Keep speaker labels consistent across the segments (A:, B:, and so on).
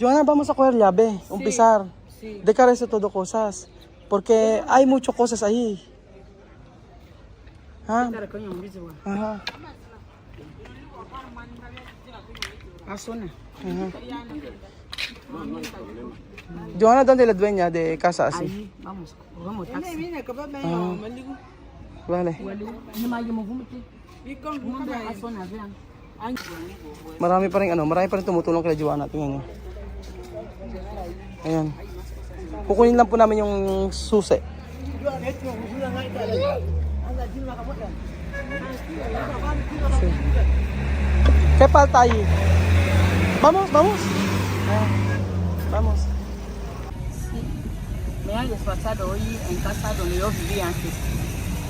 A: Joana, vamos a coger llave, empezar.
B: Sí.
A: Dejar eso todo cosas. Porque hay muchas cosas ahí. ¿Ah? Ajá.
B: Asona.
A: Ajá. Joana, ¿dónde es la dueña de casa así?
B: Ahí, vamos taxi.
A: Vale.
B: Asona, vean.
A: Marami pa rin tumutulong kay Joana. Tingnan niyo. Ayan. Kukunin lang po namin yung susi. ¿Qué falta ahí? Vamos, vamos. Vamos.
B: Me han despachado hoy en casa donde yo vivía antes.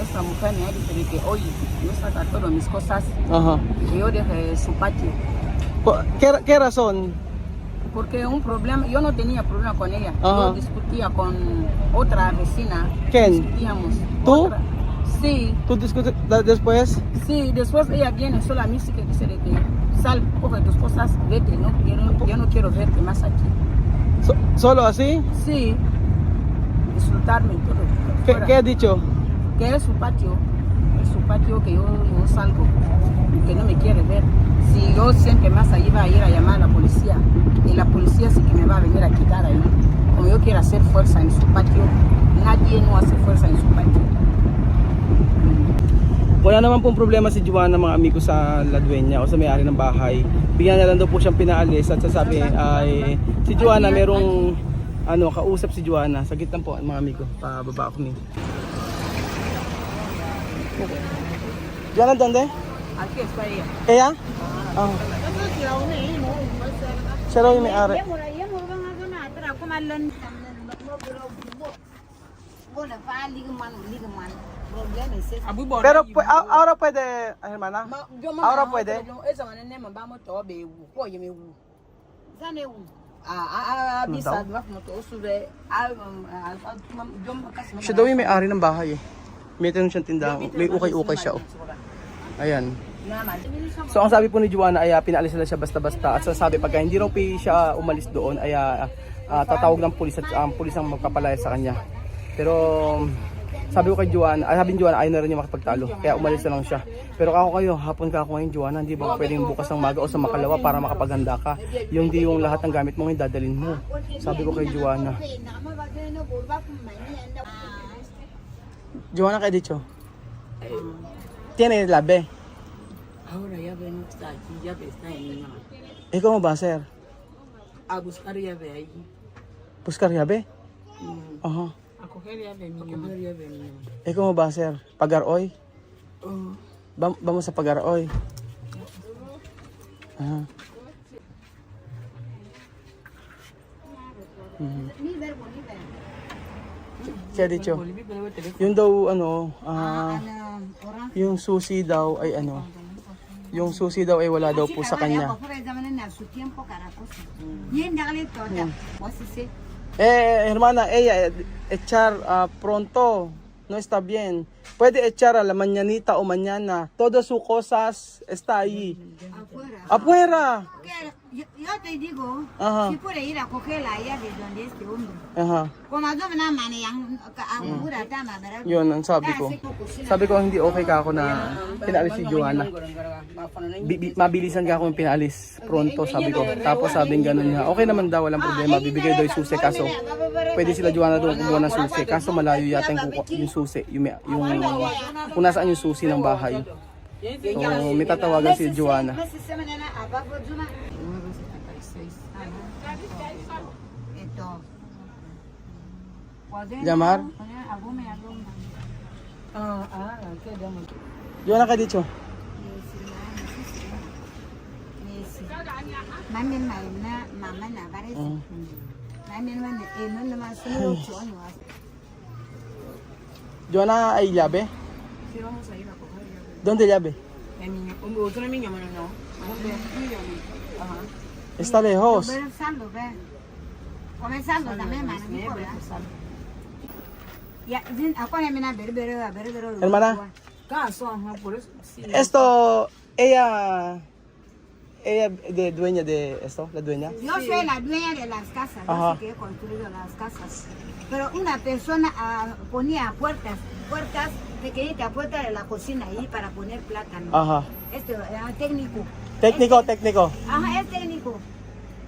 B: Esta mujer me ha dicho de que hoy yo saca todas mis cosas
A: Ajá.
B: y yo dejé su patio.
A: ¿Qué razón?
B: Porque un problema, yo no tenía problema con ella.
A: Ajá.
B: Yo discutía con otra vecina.
A: ¿Quién?
B: Discutíamos.
A: ¿Tú?
B: Otra. Sí,
A: ¿Tú discutes después?
B: sí. Después ella viene sola a mí sí que dice de que sal, coge tus cosas, vete. No, yo no quiero verte más aquí.
A: ¿Solo así?
B: Sí. Insultarme y todo. Fuera.
A: ¿Qué ha dicho?
B: Que es su patio que yo salgo, que no me quiere ver. Si yo siempre más ahí va a ir a llamar a la policía, y la policía sí que me va a venir a quitar ahí. Como yo quiero hacer fuerza en su patio, nadie no hace fuerza en su patio.
A: Wala naman pong problema si Joana, mga amigo, sa la dueña o sa may-ari ng bahay. Bigyan na lang daw po siyang pinaalis at sasabi ay si Joana merong kausap si Joana. Sagit lang po mga amigo, pababa ako ni. Joana, ¿dónde?
B: Aquí está ella.
A: ¿Ella? Ah. Siya raw yung may-ari. Pero ahora puede, hermana. Ahora puede.
B: Esa manene mambamo to be wu, ko yeme wu. Zane wu. Bisa dua moto usube.
A: Siya daw yung may-ari ng bahay eh. May tanong siyang tindahan. May ukay-ukay siya oh. Ayan. So ang sabi po ni Joana ay pinaalis na siya basta-basta at sasabi pagka hindi raw siya umalis doon ay tatawag ng pulis at ang pulis ang magpapalaya sa kanya. Pero sabi ko kay Joana, sabi ni Joana ayaw na rin niya makipagtalo kaya umalis na lang siya. Pero ako kayo, hapon ka ako ngayon Joana, hindi ba pwedeng bukas ng maga o sa makalawa para makapaghanda ka? Yung di yung lahat ng gamit mo ngayon dadalhin mo. Sabi ko kay Joana. Joana, ¿qué ha dicho? ¿Tiene llave?
B: Ahora llave no está aquí, llave está en mi mano.
A: ¿Y cómo va a ser?
B: A buscar llave ahí.
A: ¿Buscar llave? Ajá.
B: A coger llave mi mamá.
A: ¿Y cómo va a ser? ¿Pagar hoy? Vamos a pagar hoy. Ajá. ¿Qué ha dicho? Yung daw yung susi daw ay yung susi daw ay wala daw po sa kanya. Hermana, ella echar pronto no está bien. Puede echar a la mañanita o mañana. Todas sus cosas está ahí. Afuera.
C: Yo te digo,
A: Ajá.
C: si puede ir a coger la llave donde este hombre.
A: Aha.
C: Como no na mani yang pura tama ¿verdad?
A: Yun ang sabi ko. Sabi ko hindi okay ka ako na pinaalis si Joana. Mabilisan ka ako yung pinaalis pronto, sabi ko. Tapos sabing gano'n niya, okay naman daw, walang problema, bibigay daw yung susi. Kaso pwede sila Joana doon kumuha ng susi. Kaso malayo yata yung susi, yung kung nasaan yung susi ng bahay. So may tatawagan si Joana. Llamar? Joana, ¿qué ha dicho? Joana, ¿hay llave?
B: Sí, vamos a ir a coger llave.
A: ¿Dónde llave?
B: Otra niña, mano, no. Ajá.
A: Está lejos.
C: Comenzando también, mano.
A: Hermana,
B: Caso, ajá, por eso. Sí.
A: esto, ella ella de dueña de esto, la dueña.
C: Yo soy la dueña de las casas,
A: Ajá.
C: yo sé que he construido las casas. Pero una persona ponía puertas pequeñitas, puertas de la cocina ahí para poner plátano.
A: Ajá.
C: Este técnico.
A: Técnico.
C: Ajá, es técnico.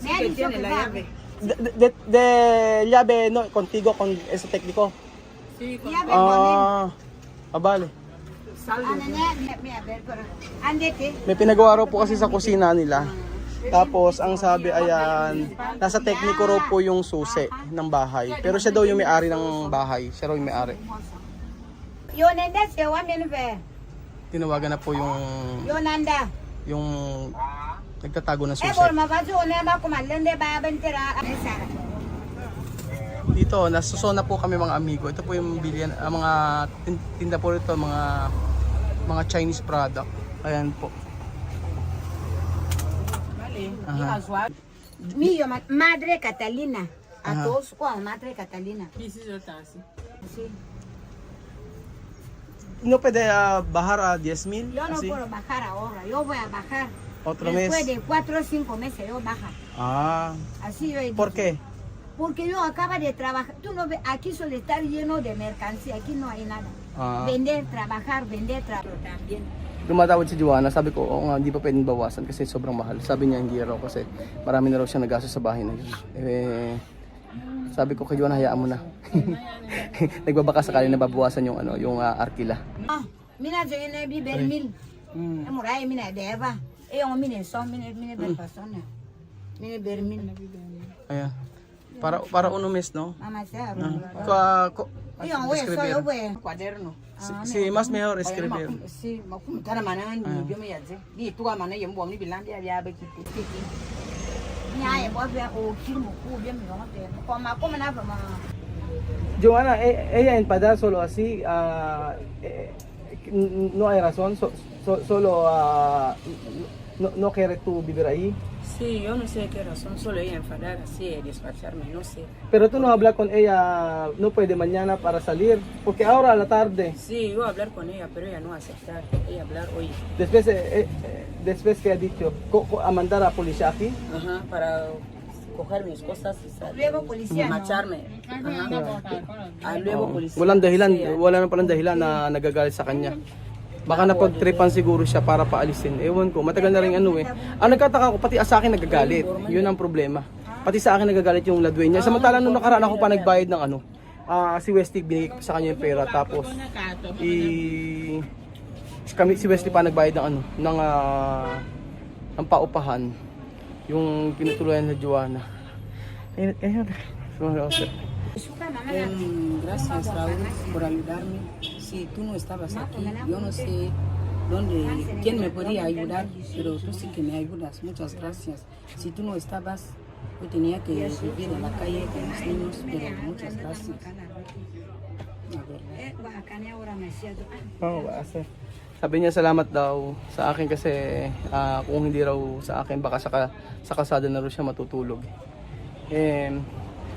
B: Sí,
C: Me ha
B: que
C: dicho
B: tiene
C: que
B: la
C: sabe.
B: llave.
A: De llave, no, contigo, con ese técnico.
B: Sí, con
C: Llave ponen.
A: Vale.
B: saldo.
C: Mira, pero andete.
A: May pinagawa raw po kasi sa kusina nila. Tapos, ang sabi, ayan, nasa tekniko raw po yung susi ng bahay. Pero siya daw yung may-ari ng bahay. Siya raw yung may-ari.
C: Yonanda se wa menve.
A: Tinawagan na po
C: Yonanda.
A: yung nagtatago ng
C: Eh
A: susi.
C: bol mabazu ne ba kumalende ba bentera. Sara.
A: Dito, nasusona po kami mga amigo. Ito po yung bilian, mga tinda po rito, mga Chinese product. Ayan po.
B: Vale.
A: Ajá.
C: Mio madre Catalina.
A: Ajá.
C: A todos con madre Catalina.
B: Sí, sí, yo estaba así.
C: Sí.
A: No pwede bajar a 10,000?
C: Yo no
A: Así?
C: puedo bajar ahora, yo voy a bajar.
A: Otro
C: Después
A: mes.
C: de 4 o 5 meses yo baja.
A: Ah,
C: Así yo he
A: ¿por
C: dicho.
A: qué?
C: Porque yo acabo de trabajar. Tú no ves, aquí suele estar lleno de mercancía, aquí no hay nada.
A: Ah.
C: Vender, trabajar también.
A: Tumatawad si Joanna, sabi ko, oo nga, hindi pa pwedeng bawasan kasi sobrang mahal. Sabi niya hindi raw kasi marami na raw siya nagastos sa bahay na yun. Sabi ko kay Joanna, hayaan mo na. Nagbabaka sakali na babawasan yung arkila.
C: Ah, mina yo ne bi bermil. Murai mina deva. Yung mine son mine ber persona. Mine bermil.
A: Ayan. Para uno mes, no?
C: Mama sea. Yung we so yo we.
B: Cuaderno.
A: Si mas mejor escribir.
B: Sí, makumitana mana ni byo me yaje. Di tuwa mana yembo ni bilandi ya ba kiti.
C: Nya e bo be o kimu ku be mi yo te. Ko ma ko na ba ma.
A: Joanna, ella en Padar solo así, no hay razón, solo no quiere tú vivir ahí.
B: Sí, yo no sé qué razón, solo ella enfadar así, despacharme, no sé.
A: Pero tú no hablas con ella, no puede mañana para salir, porque ahora a la tarde,
B: Sí, yo a hablar con ella, pero ella no aceptar. Ella hablar hoy.
A: después que ha dicho, a mandar a policía aquí.
B: Ajá, para coger mis cosas y salir.
C: Luego policía. no.
B: Macharme. Ajá. Luego policía.
A: Walang dahilan,
B: Sí,
A: wala na palang dahilan na nagagalit sa kanya. Baka napag-tripan siguro siya para paalisin. Ewan ko, matagal na rin ano eh. Ang nagkataka ko, pati sa akin nagagalit. Yun ang problema. Pati sa akin nagagalit yung ladway niya. Samantala nung nakaraan ako pa nagbayad ng si Wesley binigay ko sa kanya yung pera. Tapos, si Wesley pa nagbayad ng paupahan. Yung pinutuluyan na Joanna. Ayun.
B: Gracias Raúl por ayudarme. Si tú no estabas aquí, yo no sé quién me podría ayudar, pero tú sí que me ayudas. Muchas gracias. Si tú no estabas, yo tenía que vivir en la calle con los niños, pero muchas gracias. A ver.
A: Sabi niya salamat daw sa akin kasi kung hindi raw sa akin baka sa kalsada na raw siya matutulog.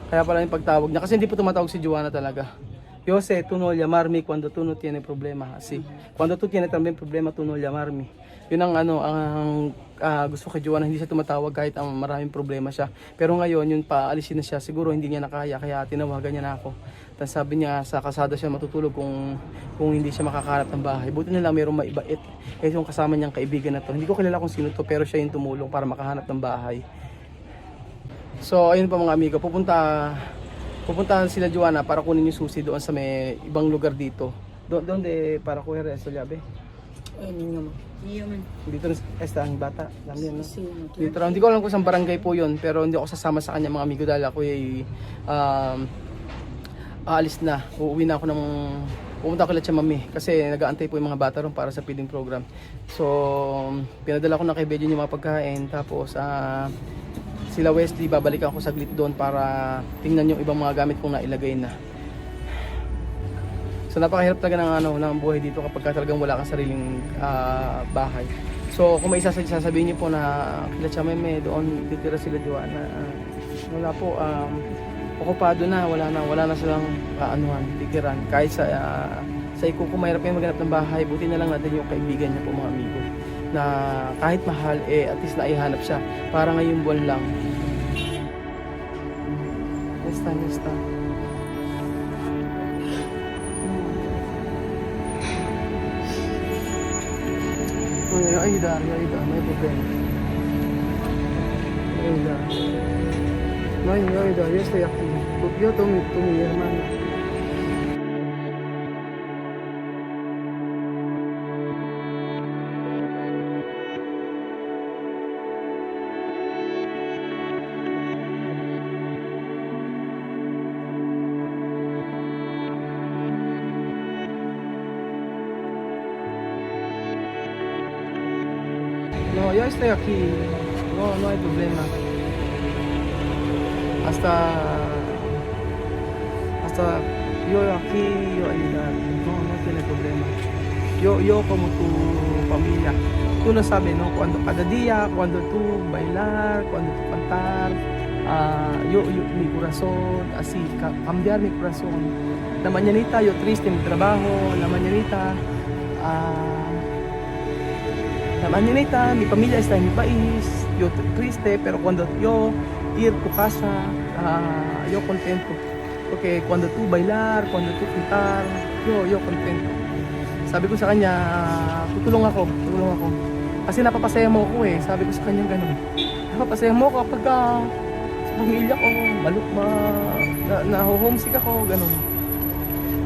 A: Kaya pala yung pagtawag niya kasi hindi po tumatawag si Joanna talaga. Yo sé, tú no llamarme cuando tú no tienes problema. Así. Cuando tú tienes también problema, tú no llamarme. Yun ang gusto kay Joanna, hindi siya tumatawag kahit ang maraming problema siya. Pero ngayon, yun paalisin na siya, siguro hindi niya nakaya, kaya tinawagan niya na ako. Tapos sabi niya, sa kasada siya matutulog kung hindi siya makakahanap ng bahay. Buti na lang mayroong maibait. Kasi yung kasama niyang kaibigan na to, hindi ko kilala kung sino to, pero siya yung tumulong para makahanap ng bahay. So, ayun pa mga amigo, pupuntahan sila Joanna para kunin yung susi doon sa may ibang lugar dito. Doon para kuha rin sa llabe.
B: Niño mo.
A: Dito esta ang bata. Alam niyo, no?
B: Sí,
A: Dito raw. Hindi ko alam kung saan barangay po yun, pero hindi ako sasama sa kanya mga amigo dahil ako ay aalis na. Uuwi na ako pumunta ko kila Mami kasi nag-aantay po yung mga bata ron para sa feeding program. So, pinadala ko na kay Bejo yung mga pagkain. Tapos, sila Wesley, babalikan ko saglit doon para tingnan yung ibang mga gamit kong nailagay na. So napakahirap talaga ng buhay dito kapag talagang wala kang sariling bahay. So kung may sasabihin niyo po na kila Chameme doon titira sila Joanna, wala po, okupado na, wala na silang titiran. Kahit sa iko kung mahirap kayo maghanap ng bahay, buti na lang natin yung kaibigan niya po mga amigo. na kahit mahal, at least naihanap siya. Para ngayong buwan lang. Nesta. Ay, Dario, may problema. No, yo estoy aquí. Yo tu mi hermana. No, yo estoy aquí. No hay problema. Hasta yo aquí, yo ayudar. No tiene problema. Yo como tu familia. Tú lo sabes, ¿no? Cuando cada día, cuando tú bailar, cuando tú cantar, yo mi corazón, así, cambiar mi corazón. La mañanita yo triste en mi trabajo, la mañanita mi familia está en mi país, yo triste, pero cuando yo ir a tu casa, yo contento. Porque cuando tú bailar, cuando tú cantar, yo contento. Sabi ko sa kanya, tutulong ako. Kasi napapasaya mo ako eh. Sabi ko sa kanya ganun. Napapasaya mo ako kapag sa pamilya ko, na-homesick ako, ganun.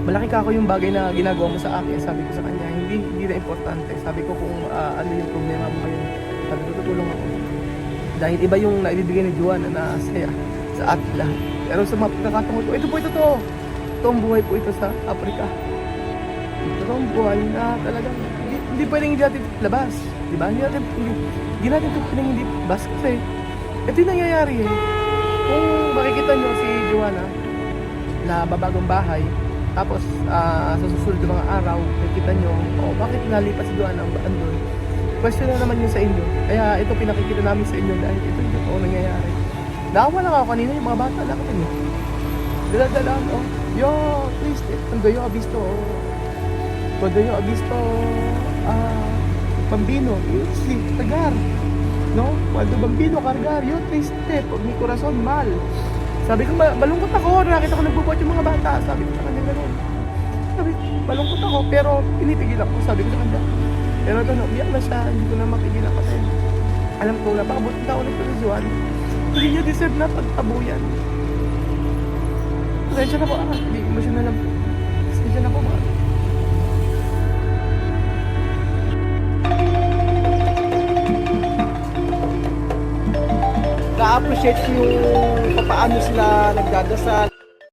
A: Malaki ka ako yung bagay na ginagawa mo sa akin. Sabi ko sa kanya, hindi na importante. Sabi ko kung ano yung problema mo ngayon. Sabi ko, tutulong ako. Dahil iba yung naibibigay ni Joanna na saya sa atin lahat. Pero sa mga pagkakataon ko, ito po ito to. Ito ang buhay po ito sa Africa. Ito ang buhay na talagang hindi pwedeng hindi natin labas. Diba? Hindi natin ito pwedeng hindi labas kasi ito yung nangyayari eh. Kung makikita nyo si Joanna na babagong bahay, tapos sa susunod ng mga araw, nakikita nyo, bakit nalipat si Joanna ang baan doon? Question na naman yun sa inyo. Kaya ito pinakikita namin sa inyo dahil ito yung totoo nangyayari. Nakawa lang ako kanina yung mga bata lang kayo. Dala-dalaan, yo, please, cuando yo avisto, bambino, sí, tagar, no? Cuando bambino cargar, yo triste, pag mi corazon mal. Sabi ko, malungkot ako, nakita ko nagbubuhat yung mga bata. Sabi ko sa kanya gano'n. Sabi ko, malungkot ako, pero pinipigil ako, sabi ko sa kanya. Pero ito, umiyak na siya, hindi ko na mapigilan kasi alam ko, napakabuti na ulit ko sa Juan. Hindi niya deserve na pagtabuyan. Pasensya na po, hindi emotional lang po. Pasensya na po, mga. Na-appreciate yung paano sila nagdadasal.